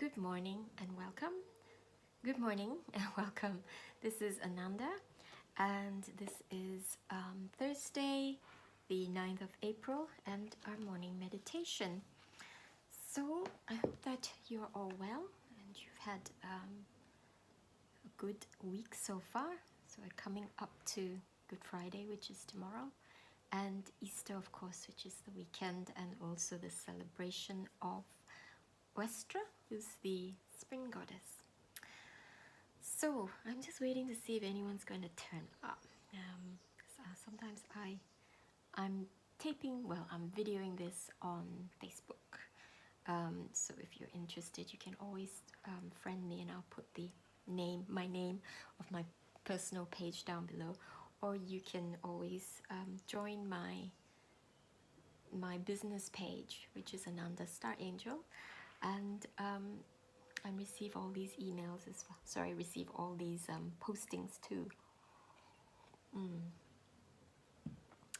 Good morning and welcome. Good morning and welcome. This is Ananda, and this is Thursday, the 9th of April, and our morning meditation. So I hope that you're all well and you've had a good week so far. So we're coming up to Good Friday, which is tomorrow, and Easter, of course, which is the weekend, and also the celebration of Westra, who's the spring goddess. So I'm just waiting to see if anyone's going to turn up. Sometimes I'm I'm videoing this on Facebook. So if you're interested, you can always friend me, and I'll put my name of my personal page down below, or you can always join my business page, which is Ananda Star Angel, and receive all these emails as well. Sorry, receive all these postings too.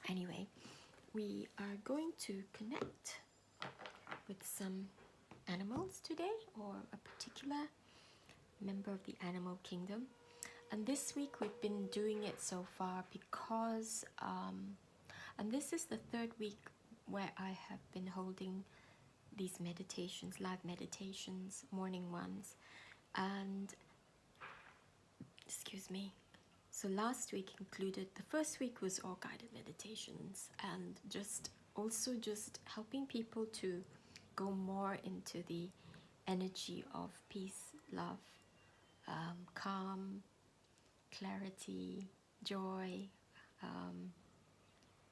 Anyway, we are going to connect with some animals today, or a particular member of the animal kingdom. And this week we've been doing it so far because, and this is the third week where I have been holding these meditations, live meditations, morning ones, and excuse me. So last week included, the first week was all guided meditations, and just helping people to go more into the energy of peace, love, calm, clarity, joy,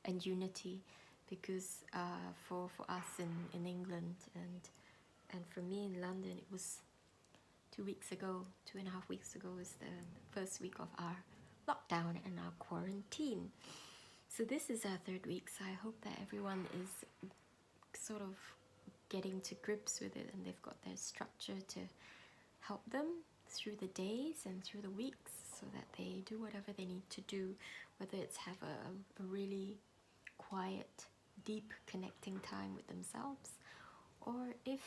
and unity, because for us in England and for me in London, it was 2.5 weeks ago was the first week of our lockdown and our quarantine. So this is our third week, so I hope that everyone is sort of getting to grips with it, and they've got their structure to help them through the days and through the weeks, so that they do whatever they need to do, whether it's have a really quiet, deep connecting time with themselves, or if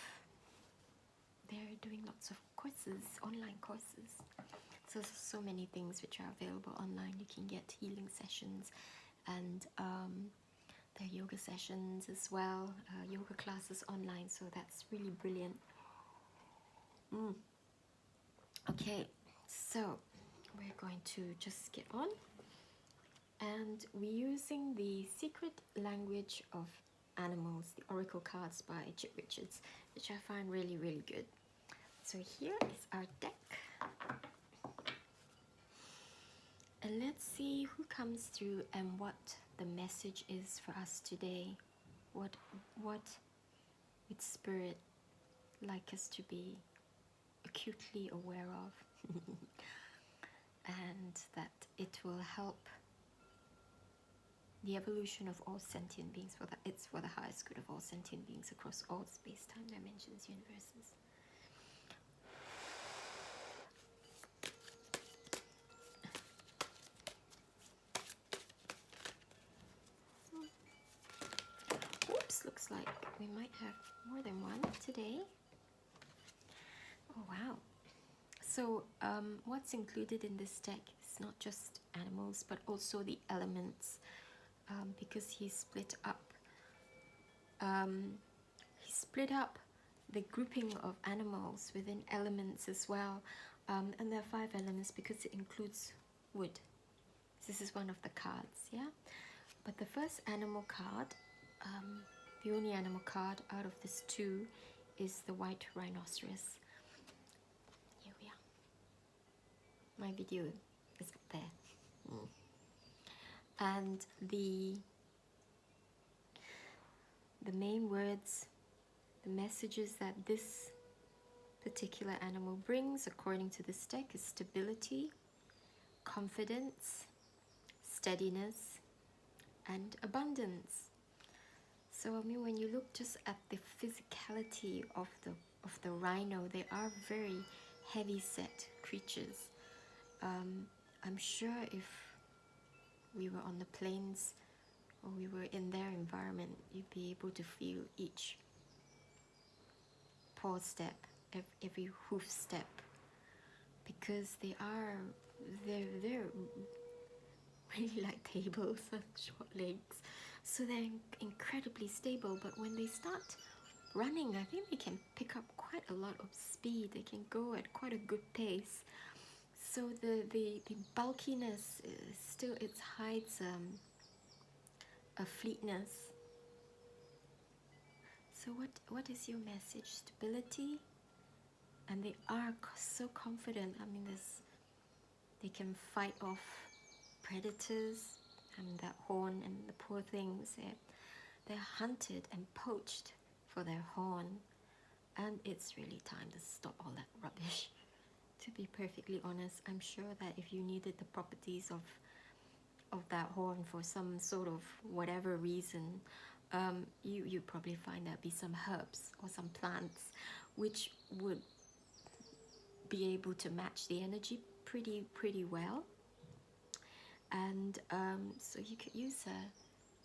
they're doing lots of courses, online courses. So there's so many things which are available online. You can get healing sessions, and there are yoga sessions as well, yoga classes online, so that's really brilliant. Okay, so we're going to just get on, and we're using the Secret Language of Animals, the Oracle cards by Chip Richards, which I find really, really good. So here is our deck, and let's see who comes through and what the message is for us today. What would Spirit like us to be acutely aware of, and that it will help the evolution of all sentient beings, it's for the highest good of all sentient beings across all space-time dimensions, universes. Oops, looks like we might have more than one today. Oh wow. So what's included in this deck is not just animals, but also the elements, because he split up the grouping of animals within elements as well, and there are 5 elements because it includes wood. This is one of the cards, yeah? But the first animal card, the only animal card out of this 2, is the white rhinoceros. Here we are. My video is up there. And the main words, the messages that this particular animal brings, according to this deck, is stability, confidence, steadiness, and abundance. So I mean, when you look just at the physicality of the rhino, they are very heavy set creatures. I'm sure if we were on the plains or we were in their environment, you'd be able to feel each paw step every hoof step, because they're really like tables and short legs, so they're incredibly stable. But when they start running, I think they can pick up quite a lot of speed. They can go at quite a good pace. So the bulkiness is still, it hides a fleetness. So what is your message? Stability, and they are so confident. I mean, they can fight off predators, and that horn, and the poor things, they're hunted and poached for their horn, and it's really time to stop all that rubbish. To be perfectly honest, I'm sure that if you needed the properties of that horn for some sort of whatever reason, you probably find there'd be some herbs or some plants which would be able to match the energy pretty well. And so you could use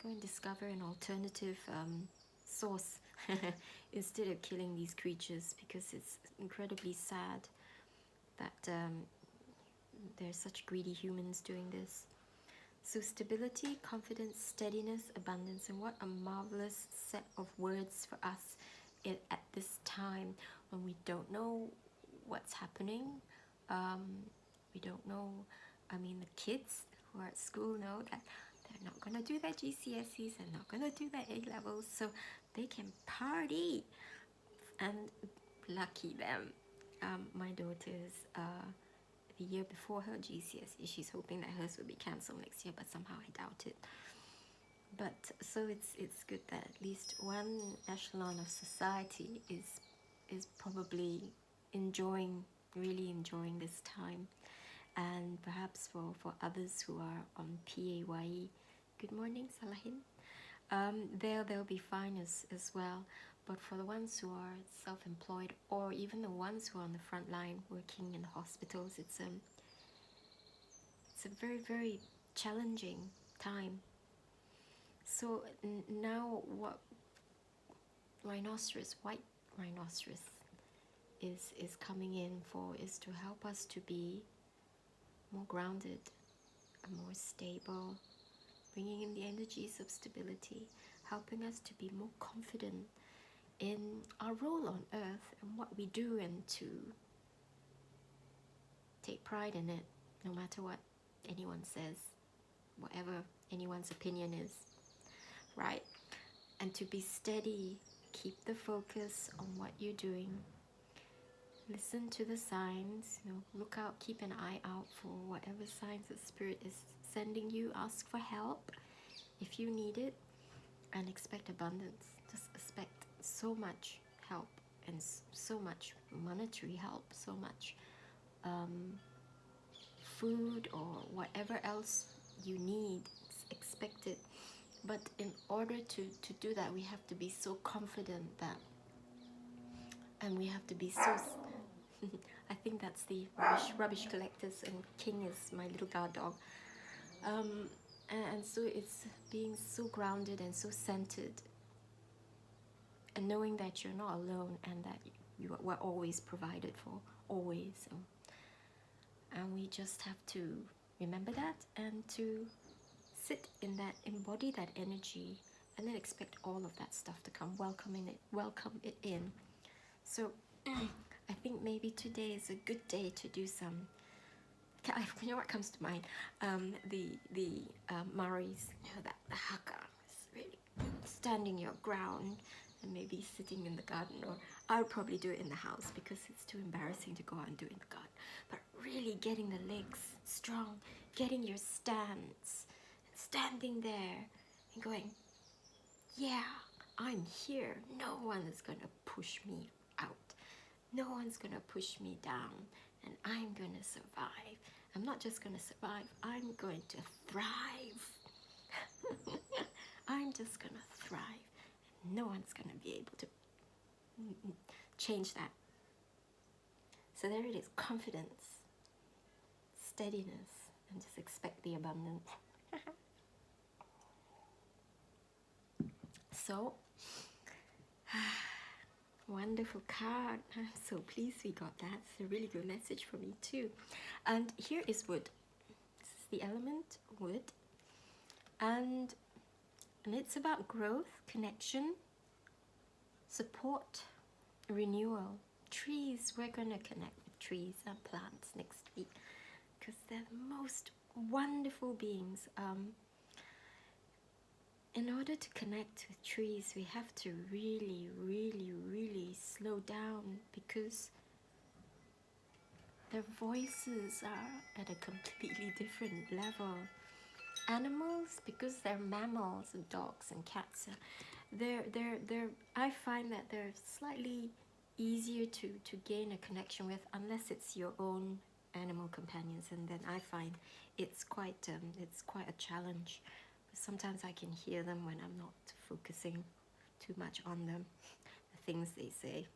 go and discover an alternative source instead of killing these creatures, because it's incredibly sad that there's such greedy humans doing this. So stability, confidence, steadiness, abundance, and what a marvelous set of words for us at this time when we don't know what's happening. We don't know, I mean, the kids who are at school know that they're not going to do their GCSEs, they're not going to do their A-levels, so they can party, and lucky them. My daughter's the year before her GCSE, she's hoping that hers will be cancelled next year, but somehow I doubt it. But so it's good that at least one echelon of society is probably really enjoying this time. And perhaps for others who are on PAYE, good morning Salahin, they'll be fine as well. But for the ones who are self-employed, or even the ones who are on the front line working in hospitals, it's a very, very challenging time. So now what white rhinoceros is coming in for is to help us to be more grounded and more stable, bringing in the energies of stability, helping us to be more confident in our role on earth and what we do, and to take pride in it, no matter what anyone says, whatever anyone's opinion is, right? And to be steady, keep the focus on what you're doing, listen to the signs, look out, keep an eye out for whatever signs the Spirit is sending you. Ask for help if you need it, and expect abundance. Just expect so much help, and so much monetary help, so much food or whatever else you need. Expect it. But in order to do that, we have to be so confident that, and we have to be so I think that's the rubbish collectors, and King is my little guard dog. And so it's being so grounded and so centered, and knowing that you're not alone, and that you were always provided for, always. And we just have to remember that, and to sit in that, embody that energy, and then expect all of that stuff to come, welcome it in. So I think maybe today is a good day to do some, you know what comes to mind? The Maoris, that the haka is really standing your ground, and maybe sitting in the garden, or I would probably do it in the house because it's too embarrassing to go out and do it in the garden. But really getting the legs strong, getting your stance, standing there and going, yeah, I'm here. No one is going to push me out. No one's going to push me down, and I'm going to survive. I'm not just going to survive, I'm going to thrive. I'm just going to thrive. No one's going to be able to change that. So there it is, confidence, steadiness, and just expect the abundance. So Wonderful card. I'm so pleased we got that. It's a really good message for me too. And here is wood. This is the element wood. And it's about growth, connection, support, renewal. Trees, we're going to connect with trees and plants next week because they're the most wonderful beings. In order to connect with trees, we have to really, really, really slow down because their voices are at a completely different level. Animals, because they're mammals, and dogs and cats, I find that they're slightly easier to gain a connection with unless it's your own animal companions, and then I find it's quite a challenge. Sometimes I can hear them when I'm not focusing too much on them, the things they say.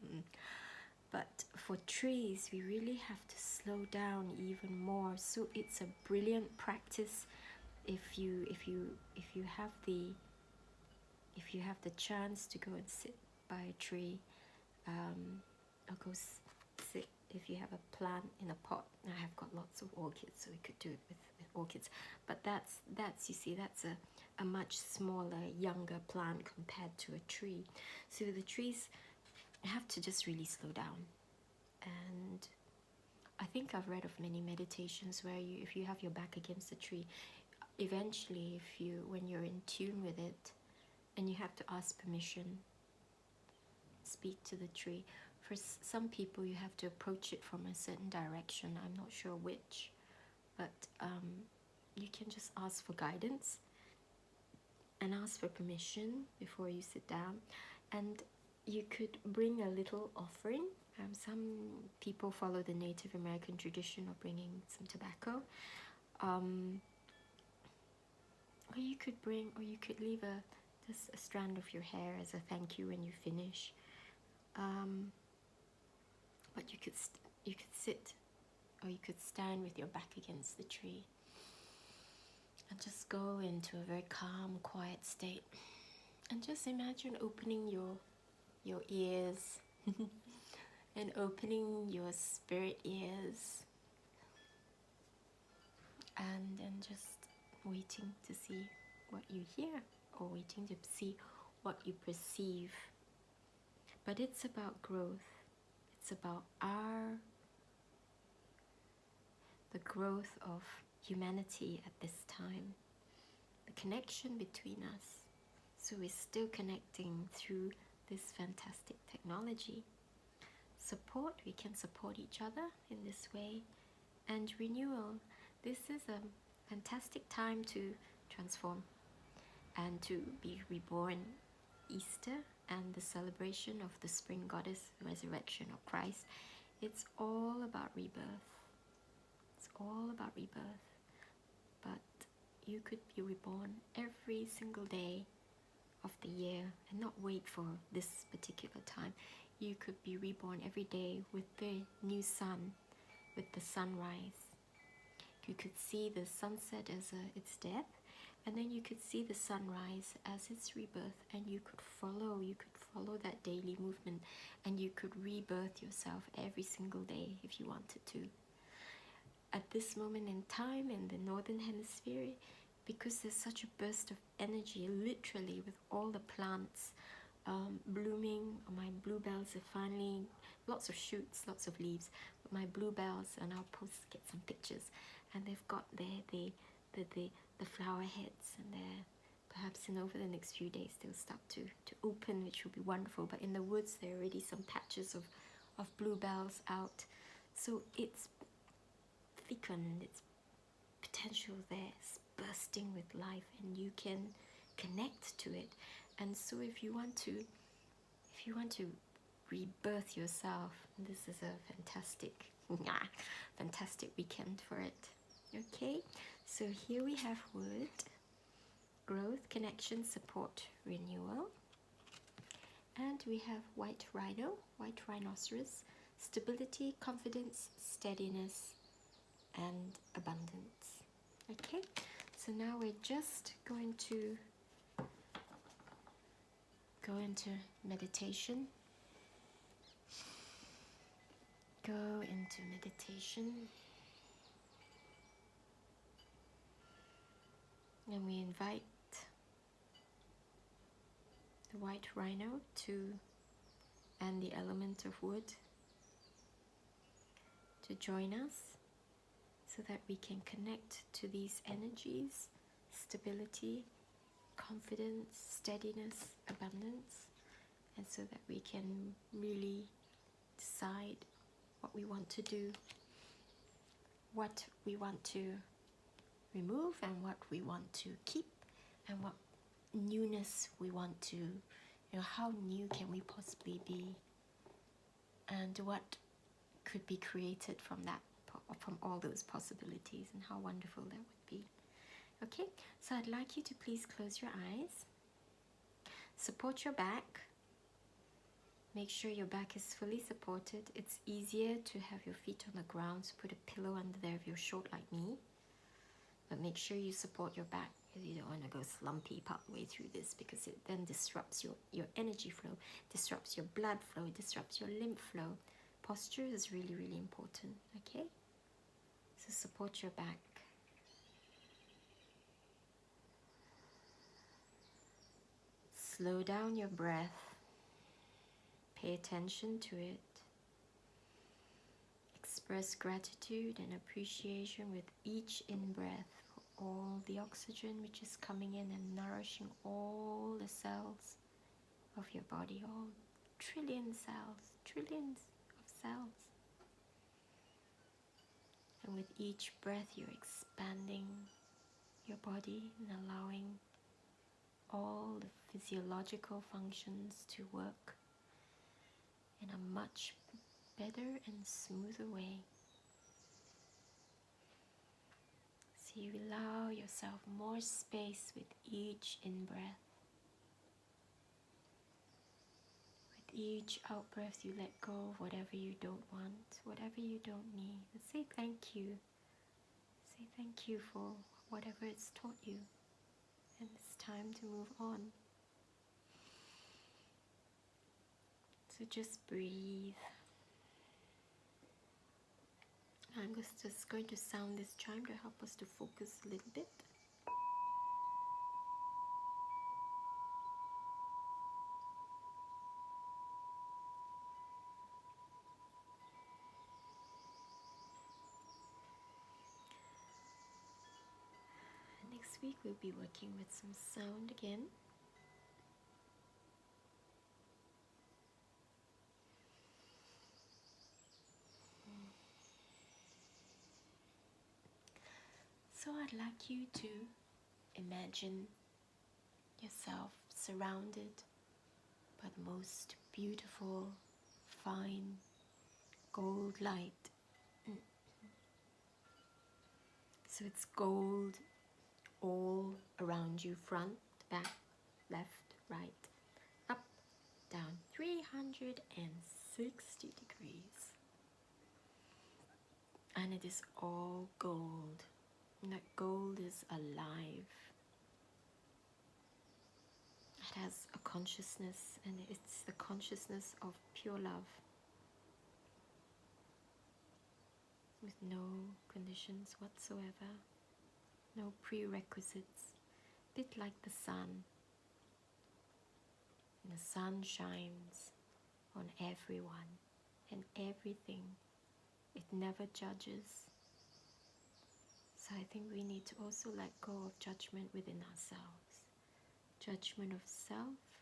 But for trees, we really have to slow down even more. So it's a brilliant practice if you have the chance to go and sit by a tree, or go sit if you have a plant in a pot. I have got lots of orchids, so we could do it with orchids. But that's you see, that's a much smaller, younger plant compared to a tree. So the trees have to just really slow down. And I think I've read of many meditations where if you have your back against a tree, eventually when you're in tune with it, and you have to ask permission, speak to the tree. For some people, you have to approach it from a certain direction. I'm not sure which, but you can just ask for guidance and ask for permission before you sit down. And you could bring a little offering. Some people follow the Native American tradition of bringing some tobacco. Or you could leave just a strand of your hair as a thank you when you finish. But you could sit, or you could stand with your back against the tree and just go into a very calm, quiet state. And just imagine opening your ears and opening your spirit ears, and then just waiting to see what you hear, or waiting to see what you perceive. But it's about growth. It's about the growth of humanity at this time, the connection between us. So we're still connecting through this fantastic technology. Support, we can support each other in this way. And renewal, this is a fantastic time to transform and to be reborn. Easter and the celebration of the spring goddess resurrection of Christ, it's all about rebirth. It's all about rebirth. But you could be reborn every single day of the year and not wait for this particular time. You could be reborn every day with the new sun, with the sunrise. You could see the sunset as its death, and then you could see the sunrise as its rebirth, and you could follow that daily movement, and you could rebirth yourself every single day if you wanted to. At this moment in time in the northern hemisphere, because there's such a burst of energy, literally, with all the plants blooming, my bluebells are finally, lots of shoots, lots of leaves, but my bluebells, and I'll get some pictures, and they've got the flower heads, and they're perhaps over the next few days they'll start to open, which will be wonderful. But in the woods there are already some patches of bluebells out, so it's thickened, it's potential there, it's bursting with life, and you can connect to it. And so if you want to rebirth yourself, this is a fantastic weekend for it. Okay, so here we have wood, growth, connection, support, renewal. And we have white rhinoceros, stability, confidence, steadiness, and abundance. Okay, so now we're just going to go into meditation. go into meditation, and we invite the white rhino and the element of wood to join us so that we can connect to these energies: stability, confidence, steadiness, abundance, and so that we can really decide what we want to do, what we want to remove, and what we want to keep, and what newness we want to, how new can we possibly be, and what could be created from that, from all those possibilities, and how wonderful that would be. Okay, so I'd like you to please close your eyes, support your back. Make sure your back is fully supported. It's easier to have your feet on the ground, so put a pillow under there if you're short like me. But make sure you support your back, because you don't want to go slumpy partway through this, because it then disrupts your energy flow, disrupts your blood flow, disrupts your lymph flow. Posture is really, really important, okay? So support your back. Slow down your breath. Pay attention to it. Express gratitude and appreciation with each in-breath for all the oxygen which is coming in and nourishing all the cells of your body, all trillions of cells. And with each breath you're expanding your body and allowing all the physiological functions to work in a much better and smoother way. So you allow yourself more space with each in-breath. With each out-breath you let go of whatever you don't want, whatever you don't need. And say thank you. Say thank you for whatever it's taught you. And it's time to move on. So just breathe. I'm just going to sound this chime to help us to focus a little bit. Next week we'll be working with some sound again. So I'd like you to imagine yourself surrounded by the most beautiful, fine, gold light. So it's gold all around you, front, back, left, right, up, down, 360 degrees. And it is all gold. And that gold is alive. It has a consciousness, and it's the consciousness of pure love, with no conditions whatsoever, no prerequisites, a bit like the sun. And the sun shines on everyone and everything. It never judges. So I think we need to also let go of judgment within ourselves. Judgment of self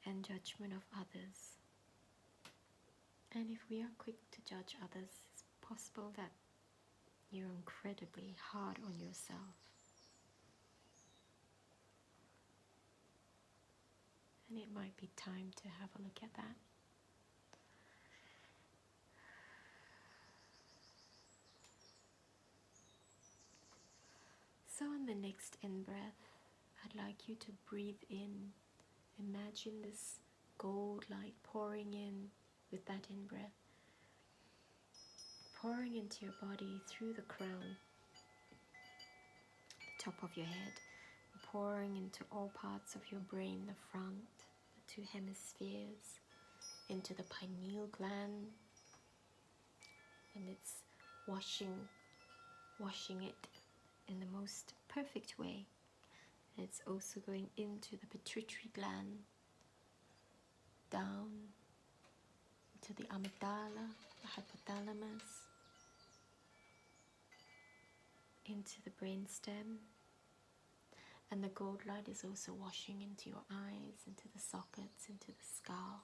and judgment of others. And if we are quick to judge others, it's possible that you're incredibly hard on yourself. And it might be time to have a look at that. So on the next in-breath, I'd like you to breathe in. Imagine this gold light pouring in with that in-breath. Pouring into your body through the crown, the top of your head. Pouring into all parts of your brain, the front, the two hemispheres. into the pineal gland, and it's washing it in the most perfect way. And it's also going into the pituitary gland, down to the amygdala, the hypothalamus, into the brainstem. And the gold light is also washing into your eyes, into the sockets, into the skull.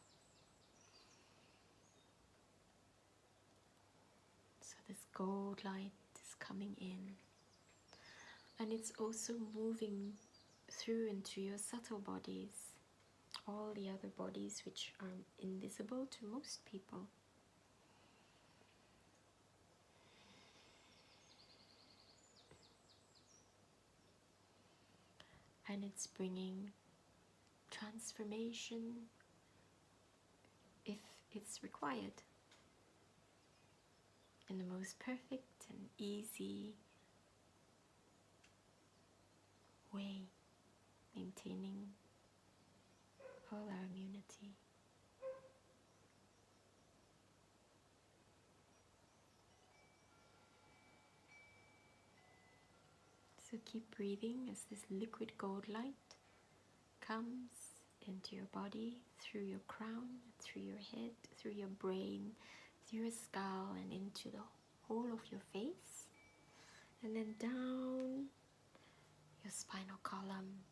So this gold light is coming in. And it's also moving through into your subtle bodies, all the other bodies which are invisible to most people. And it's bringing transformation if it's required, in the most perfect and easy way, maintaining all our immunity. So keep breathing as this liquid gold light comes into your body, through your crown, through your head, through your brain, through your skull, and into the whole of your face, and then down your spinal column.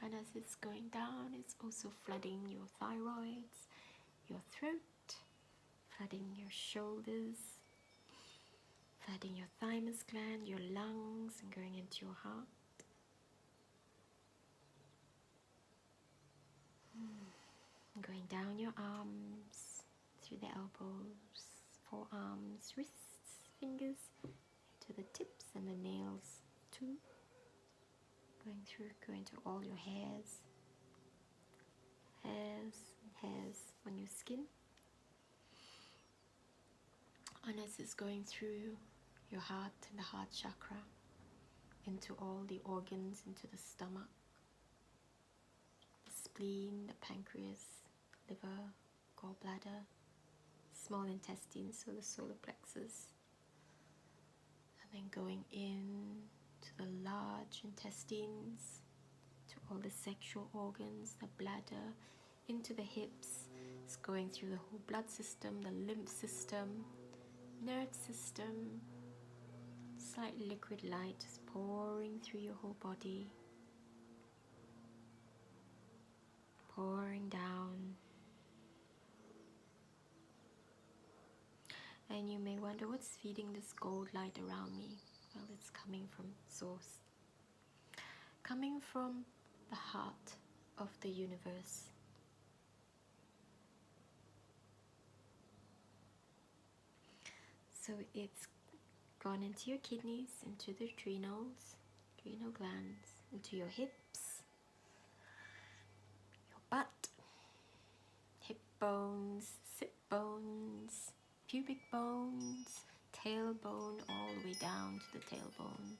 And as it's going down, it's also flooding your thyroids, your throat, flooding your shoulders, flooding your thymus gland, your lungs, and going into your heart. Going down your arms, through the elbows, forearms, wrists, fingers, to the tips and the nails too. Going to all your hairs on your skin. And as it's going through your heart and the heart chakra, into all the organs, into the stomach, the spleen, the pancreas, liver, gallbladder, small intestine, so the solar plexus, and then going in to the large intestines, to all the sexual organs, the bladder, into the hips. It's going through the whole blood system, the lymph system, nerve system. Slight liquid light just pouring through your whole body, pouring down. And you may wonder, what's feeding this gold light around me? Well, it's coming from source, coming from the heart of the universe. So it's gone into your kidneys, into the adrenal glands, into your hips, your butt, hip bones, sit bones, pubic bones, tailbone, all the way down to the tailbone.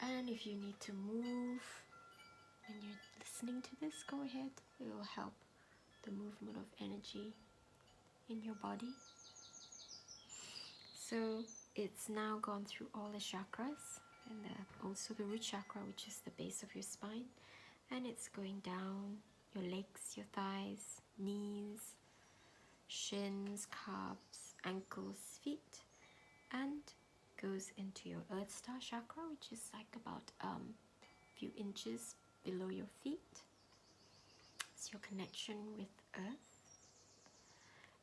And if you need to move when you're listening to this, go ahead. It will help the movement of energy in your body. So it's now gone through all the chakras, and also the root chakra, which is the base of your spine, and it's going down your legs, your thighs, knees, shins, calves, ankles, feet, and goes into your earth star chakra, which is like about a few inches below your feet. It's your connection with earth.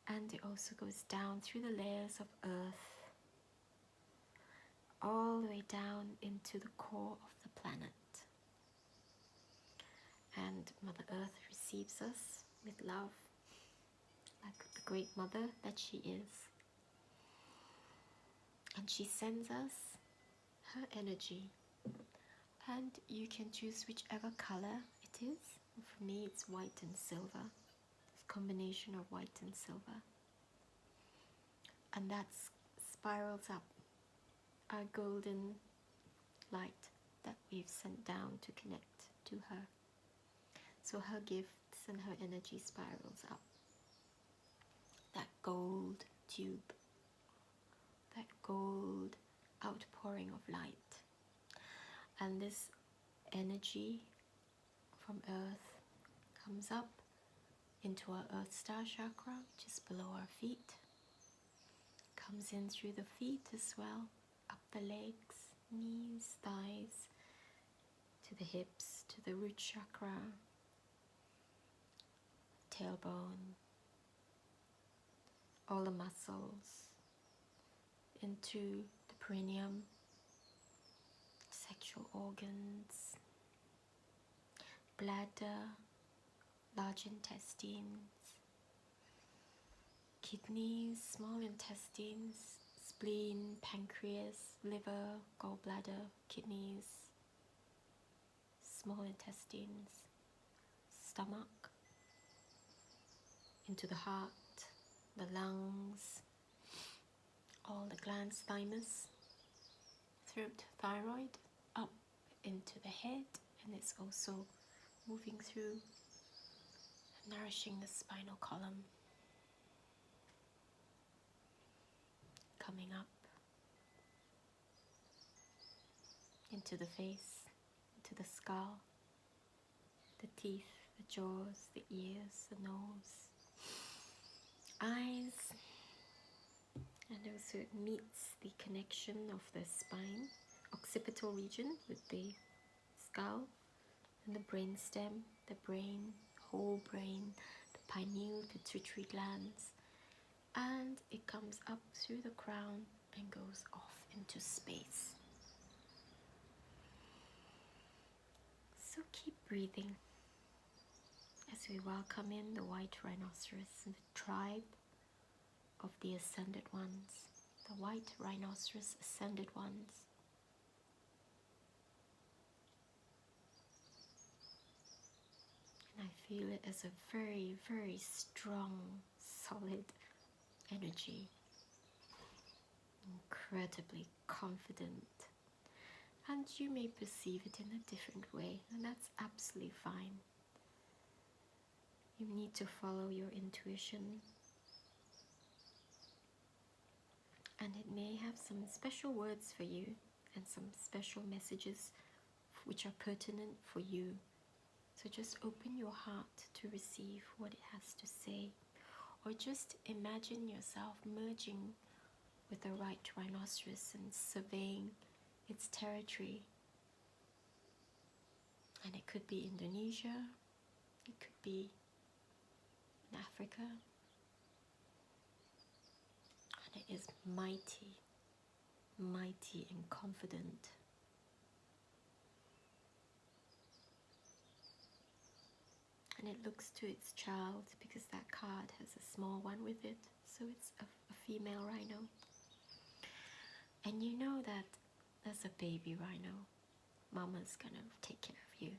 And it also goes down through the layers of earth, all the way down into the core of the planet. And Mother Earth receives us with love, like the great mother that she is. And she sends us her energy. And you can choose whichever color it is. For me, it's white and silver. This combination of white and silver. And that spirals up our golden light that we've sent down to connect to her. So her gifts and her energy spirals up. That gold tube, that gold outpouring of light. And this energy from Earth comes up into our Earth Star chakra, just below our feet. Comes in through the feet as well, up the legs, knees, thighs, to the hips, to the root chakra, tailbone, all the muscles, into the perineum, sexual organs, bladder, large intestines, kidneys, small intestines, spleen, pancreas, liver, gallbladder, kidneys, small intestines, stomach, into the heart, the lungs, all the glands, thymus, throat, thyroid, up into the head, and it's also moving through, nourishing the spinal column, coming up into the face, into the skull, the teeth, the jaws, the ears, the nose, eyes, and also it meets the connection of the spine, occipital region with the skull, and the brain stem, the brain, whole brain, the pineal, pituitary glands, and it comes up through the crown and goes off into space. So keep breathing as we welcome in the white rhinoceros and the tribe of the ascended ones, the white rhinoceros ascended ones. And I feel it as a very, very strong, solid energy, incredibly confident. And you may perceive it in a different way, and that's absolutely fine. You need to follow your intuition, and it may have some special words for you and some special messages which are pertinent for you. So just open your heart to receive what it has to say, or just imagine yourself merging with the white rhinoceros and surveying its territory. And it could be Indonesia, it could be in Africa, and it is mighty, mighty and confident. And it looks to its child, because that card has a small one with it, so it's a female rhino. And you know that as a baby rhino, mama's gonna take care of you.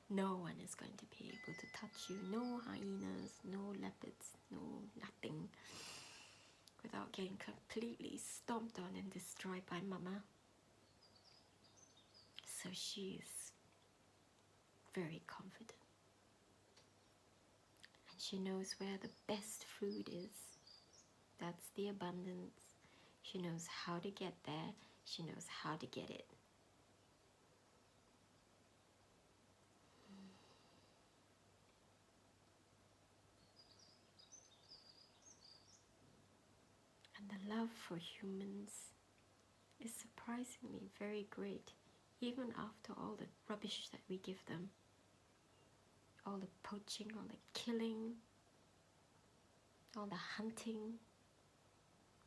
No one is going to be able to touch you. No hyenas, no leopards, no nothing, without getting completely stomped on and destroyed by mama. So she is very confident. And she knows where the best food is. That's the abundance. She knows how to get there. She knows how to get it. And the love for humans is surprisingly very great, even after all the rubbish that we give them. All the poaching, all the killing, all the hunting.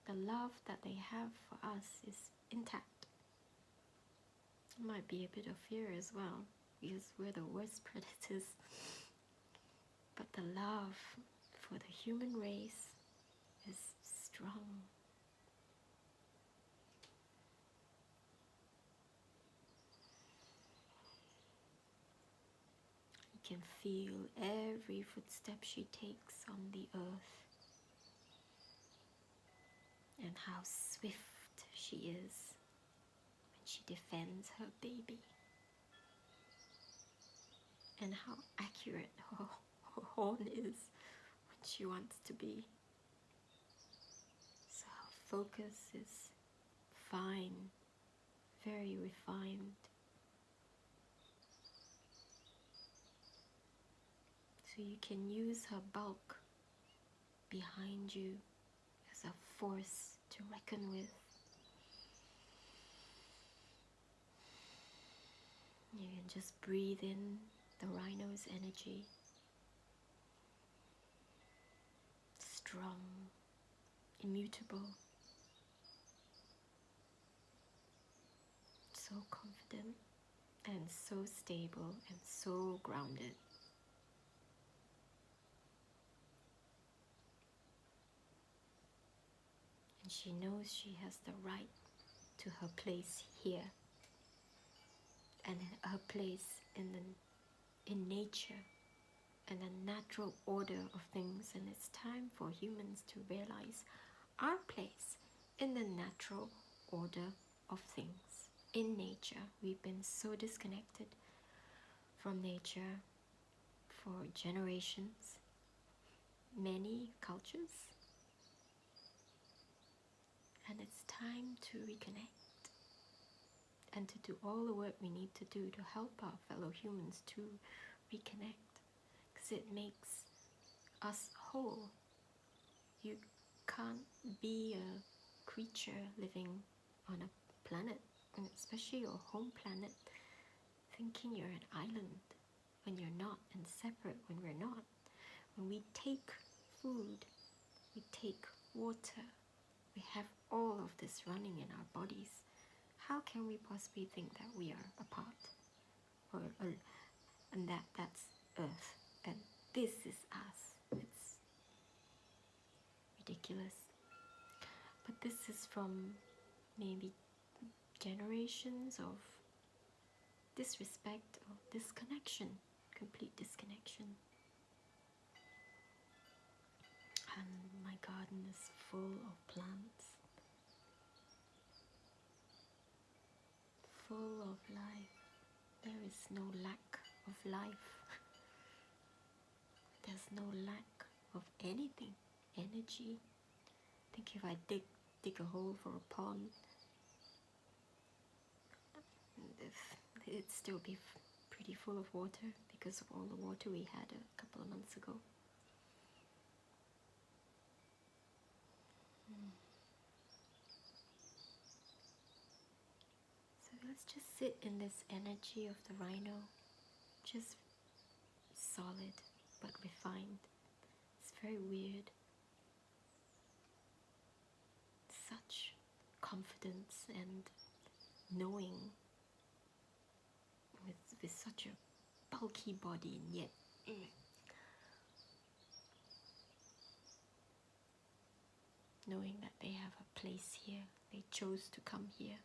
The love that they have for us is intact. It might be a bit of fear as well, because we're the worst predators. But the love for the human race is strong. You can feel every footstep she takes on the earth, and how swift she is when she defends her baby, and how accurate her horn is when she wants to be. So her focus is fine, very refined. So you can use her bulk behind you as a force to reckon with. You can just breathe in the rhino's energy. Strong, immutable, so confident and so stable and so grounded. And she knows she has the right to her place here and her place in nature and the natural order of things. And it's time for humans to realize our place in the natural order of things. In nature, we've been so disconnected from nature for generations, many cultures, and it's time to reconnect and to do all the work we need to do to help our fellow humans to reconnect, because it makes us whole. You can't be a creature living on a planet, and especially your home planet, thinking you're an island when you're not, and separate when we're not. When we take food, we take water, we have all of this running in our bodies. How can we possibly think that we are apart, and that's Earth, and this is us? It's ridiculous. But this is from maybe generations of disrespect or disconnection, complete disconnection. And my garden is full of plants, full of life. There is no lack of life. There's no lack of anything, energy. I think if I dig a hole for a pond, it'd still be pretty full of water because of all the water we had a couple of months ago. So let's just sit in this energy of the rhino, just solid but refined. It's very weird. Such confidence and knowing with such a bulky body, and yet knowing that they have a place here. They chose to come here.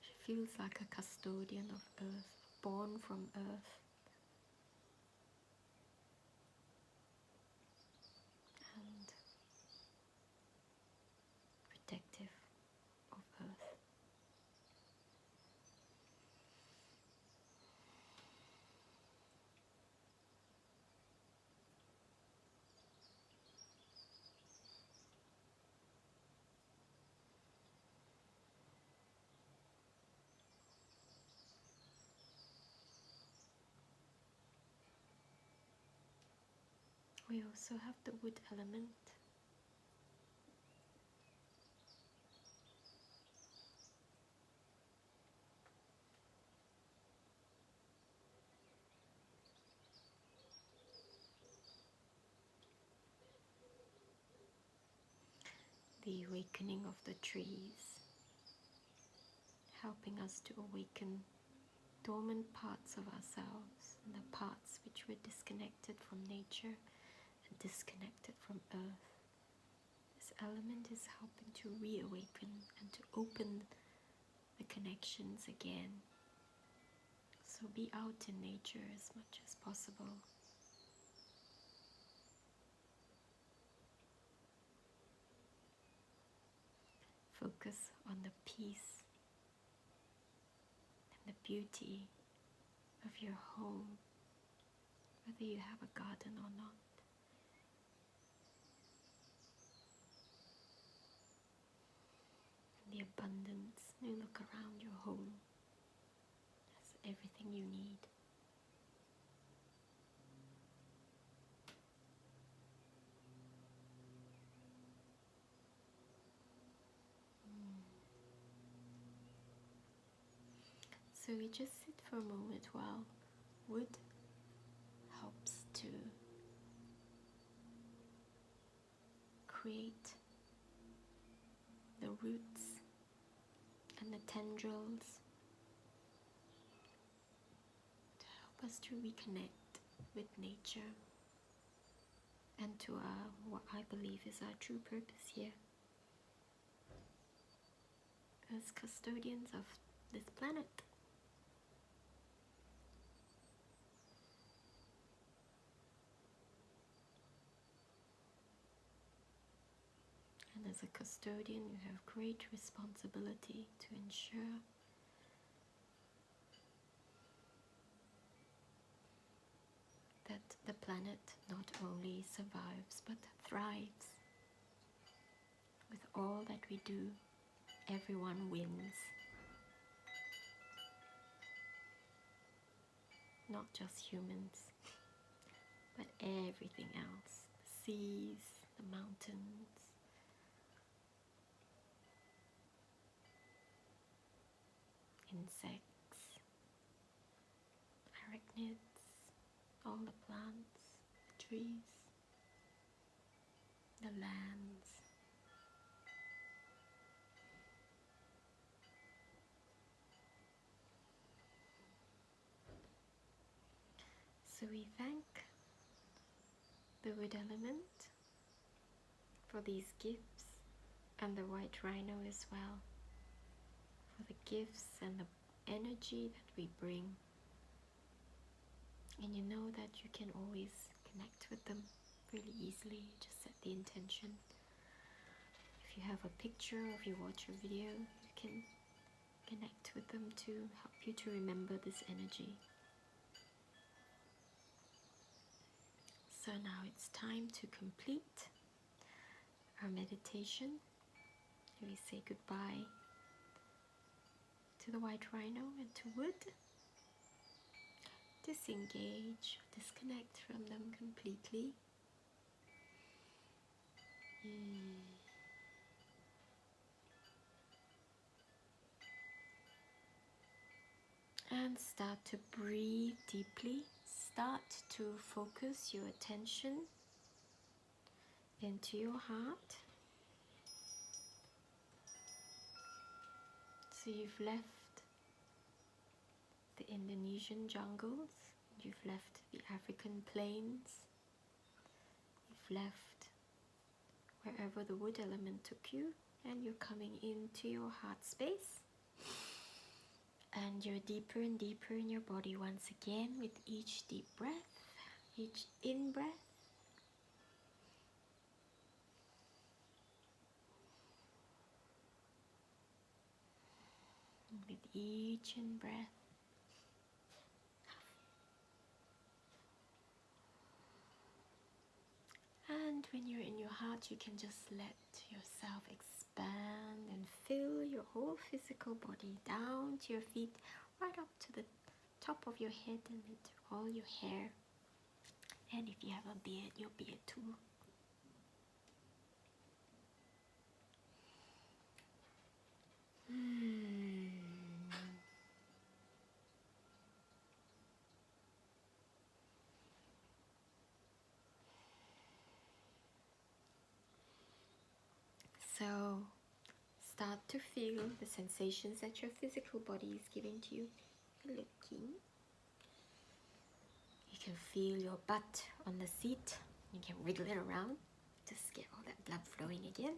She feels like a custodian of Earth, born from Earth, and protective of Earth. We also have the wood element. The awakening of the trees, helping us to awaken dormant parts of ourselves, and the parts which were disconnected from nature and disconnected from Earth. This element is helping to reawaken and to open the connections again. So be out in nature as much as possible. focus on the peace and the beauty of your home, whether you have a garden or not. And the abundance. You look around your home. There's everything you need. So we just sit for a moment while wood helps to create the roots and the tendrils to help us to reconnect with nature and to what I believe is our true purpose here as custodians of this planet. And as a custodian, you have great responsibility to ensure that the planet not only survives but thrives. With all that we do, everyone wins. Not just humans, but everything else. The seas, the mountains, insects, arachnids, all the plants, the trees, the lands. So we thank the wood element for these gifts, and the white rhino as well, for the gifts and the energy that we bring. And you know that you can always connect with them really easily. Just set the intention. If you have a picture or if you watch a video, you can connect with them to help you to remember this energy. So now it's time to complete our meditation. We say goodbye to the white rhino and to wood. Disengage, disconnect from them completely. And start to breathe deeply. Start to focus your attention into your heart. So you've left the Indonesian jungles, you've left the African plains, you've left wherever the wood element took you, and you're coming into your heart space. And you're deeper and deeper in your body once again with each deep breath, each in-breath. With each in-breath. And when you're in your heart, you can just let yourself expand and fill your whole physical body down to your feet, right up to the top of your head and into all your hair. And if you have a beard, your beard too. So start to feel the sensations that your physical body is giving to you. Looking. You can feel your butt on the seat. You can wiggle it around. Just get all that blood flowing again.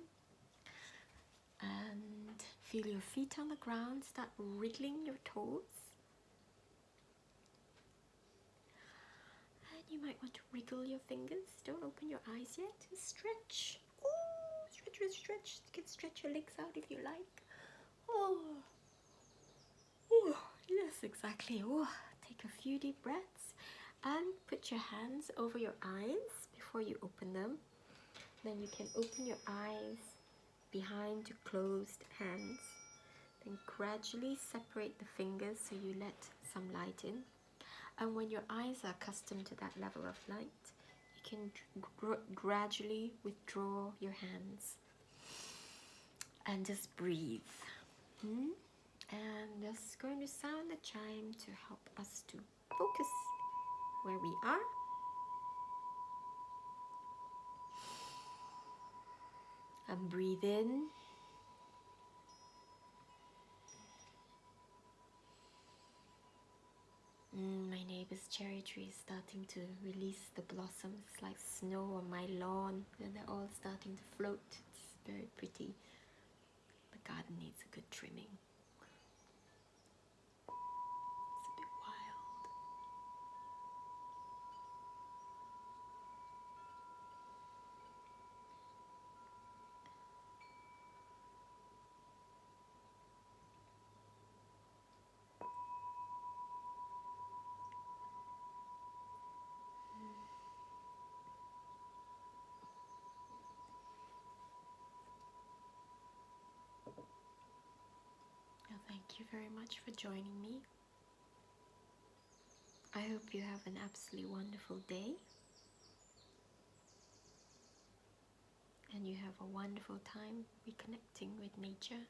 And feel your feet on the ground. Start wriggling your toes. And you might want to wriggle your fingers. Don't open your eyes yet. Just stretch. Ooh, stretch. stretch. You can stretch your legs out if you like. Oh, oh, yes, exactly. Oh, take a few deep breaths and put your hands over your eyes before you open them. Then you can open your eyes behind your closed hands. Then gradually separate the fingers so you let some light in. And when your eyes are accustomed to that level of light, you can gradually withdraw your hands and just breathe. And just going to sound the chime to help us to focus where we are. And breathe in. My neighbor's cherry tree is starting to release the blossoms like snow on my lawn, and they're all starting to float. It's very pretty. The garden needs a good trimming. It's a bit wild. Well, thank you very much for joining me. I hope you have an absolutely wonderful day. And you have a wonderful time reconnecting with nature,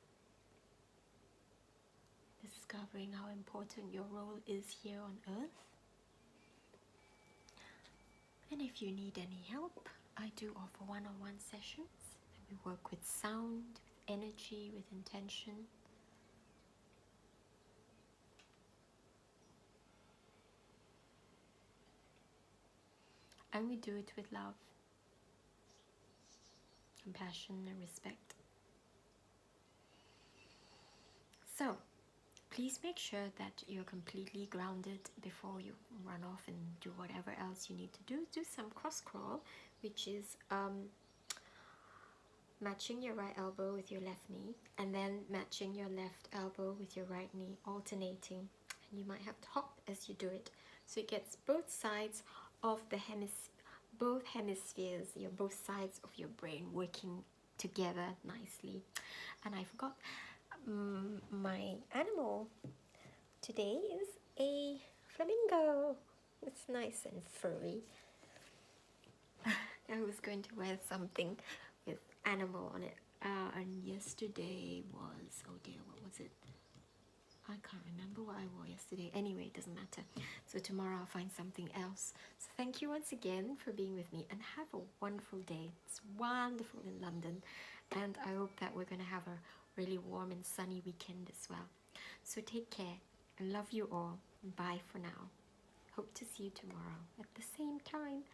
discovering how important your role is here on Earth. And if you need any help, I do offer one-on-one sessions. We work with sound, with energy, with intention. And we do it with love, compassion, and respect. So, please make sure that you're completely grounded before you run off and do whatever else you need to do. Do some cross crawl, which is matching your right elbow with your left knee, and then matching your left elbow with your right knee, alternating. And you might have to hop as you do it, so it gets both sides of the both hemispheres, both sides of your brain working together nicely. And I forgot, my animal today is a flamingo. It's nice and furry. I was going to wear something with animal on it, and yesterday was, oh dear, what was it? I can't remember what I wore yesterday. Anyway, it doesn't matter. So tomorrow I'll find something else. So thank you once again for being with me, and have a wonderful day. It's wonderful in London, and I hope that we're going to have a really warm and sunny weekend as well. So take care, and love you all. Bye for now. Hope to see you tomorrow at the same time.